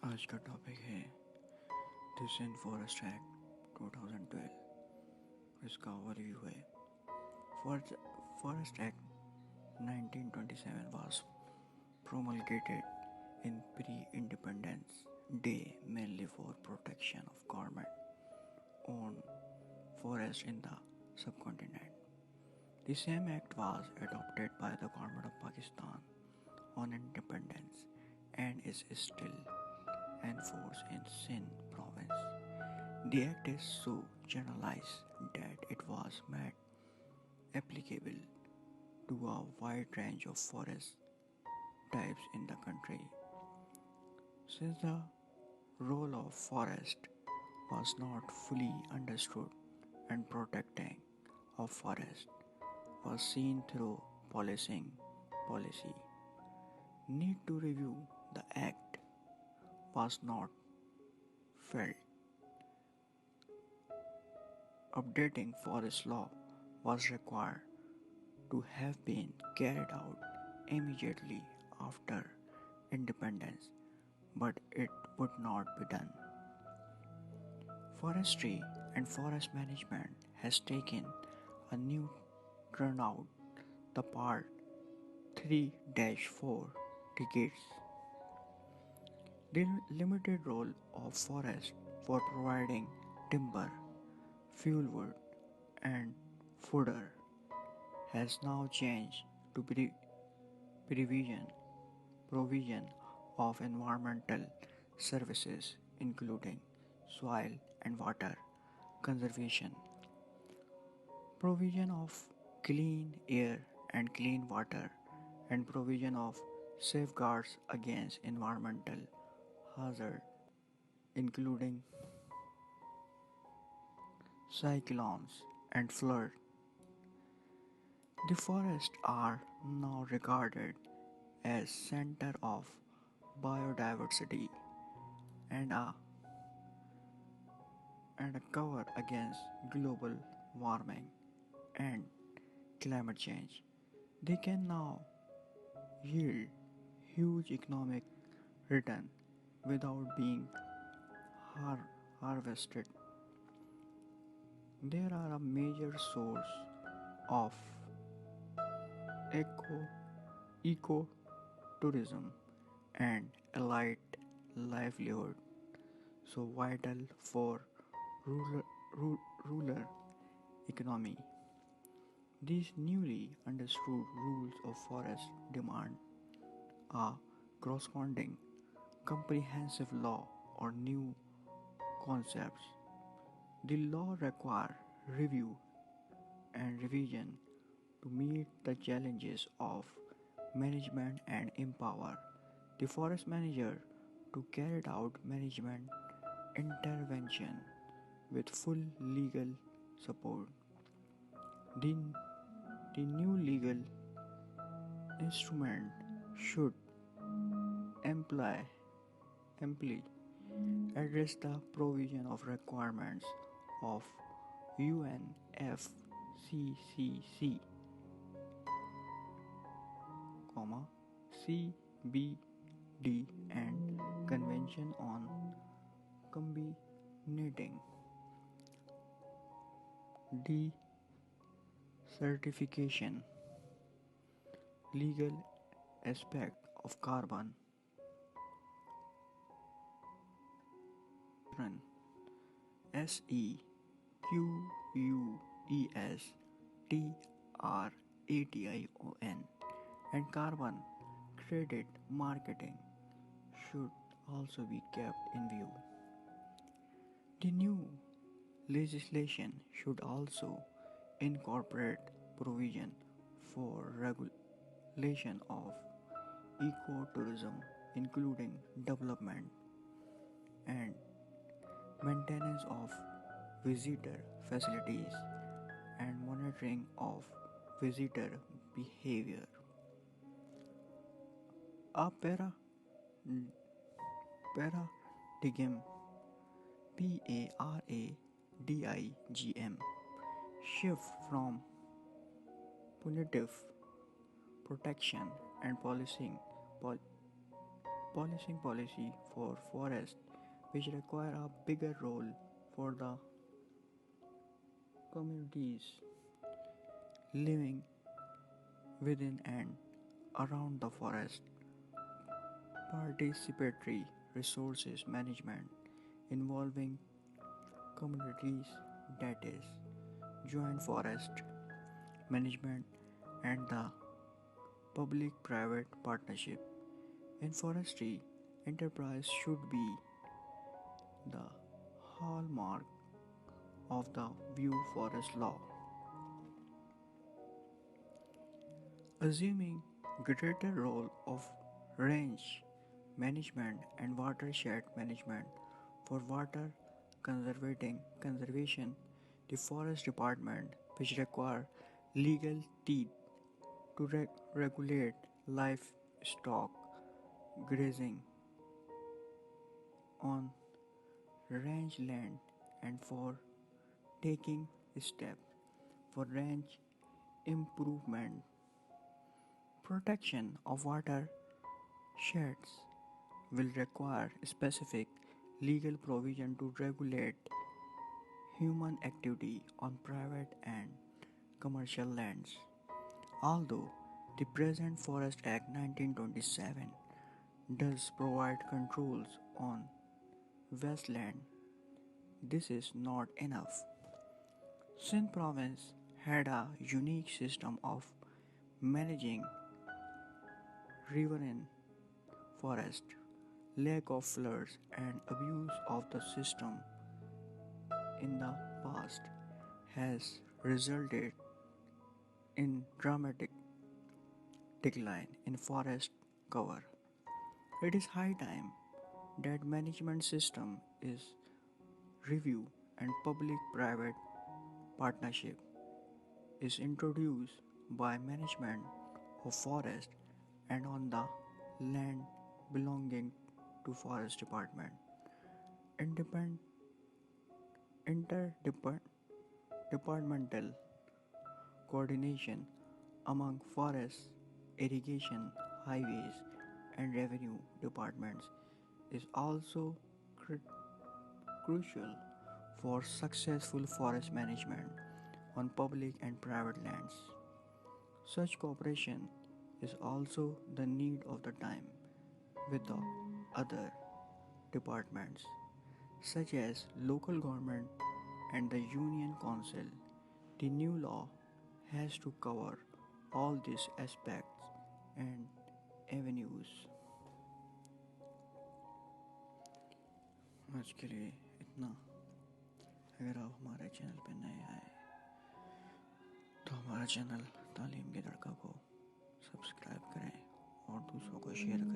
आज का टॉपिक है द सिंध फॉरेस्ट एक्ट 2012। इसका ओवरव्यू है। Forest act 1927 was promulgated in pre-independence day mainly for protection of government-owned forests in the subcontinent. The same act was adopted by the government of Pakistan on independence and is still enforced in Sindh province. The act is so generalized that it was made applicable to a wide range of forest types in the country. Since the role of forest was not fully understood and protecting of forest was seen through policing policy. Need to review the act was not felt. Updating forest law was required to have been carried out immediately after independence, but it would not be done. Forestry and forest management has taken a new turnout the past 3-4 decades. The limited role of forest for providing timber, fuel wood, and fodder has now changed to provision provision of environmental services including soil and water conservation, provision of clean air and clean water, and provision of safeguards against environmental hazards including cyclones and flood. The forests are now regarded as center of biodiversity and a cover against global warming and climate change. They can now yield huge economic return without being harvested. There are a major source of eco ecotourism and allied livelihood, so vital for rural, rural economy. These newly understood rules of forest demand a corresponding comprehensive law or new concepts. The law require review and revision to meet the challenges of management and empower the forest manager to carry out management intervention with full legal support. The, the new legal instrument should amply address the provision of requirements of UNFCCC, CBD and Convention on Combating desertification, legal aspect of carbon SEQUESTRATION and carbon credit marketing should also be kept in view. The new legislation should also incorporate provision for regulation of ecotourism, including development and maintenance of visitor facilities and monitoring of visitor behavior. A paradigm PARADIGM shift from punitive protection and Policing policy for forests which require a bigger role for the communities living within and around the forest. Participatory resources management involving communities, that is, joint forest management and the public private partnership. In forestry, enterprise should be the hallmark of the View Forest Law. Assuming greater role of range management and watershed management for water conservation, the forest department which require legal teeth to regulate livestock grazing on rangeland and for taking steps for range improvement. Protection of water sheds will require specific legal provision to regulate human activity on private and commercial lands. Although the present Forest Act 1927 does provide controls on wasteland, this is not enough. Sindh province had a unique system of managing riverine forest. Lack of floods and abuse of the system in the past has resulted in dramatic decline in forest cover. It is high time that management system is reviewed and public-private partnership is introduced by management of forest and on the land belonging to forest department. Independent interdepartmental coordination among forests, irrigation, highways, and revenue departments is also crucial for successful forest management on public and private lands. Such cooperation is also the need of the time with the other departments such as local government and the union council. The new law has to cover all these aspects and avenues. आज के लिए इतना। अगर आप हमारे channel पर नए आए तो हमारा चैनल तालीम के तड़का को सब्सक्राइब करें और दूसरों को शेयर करें।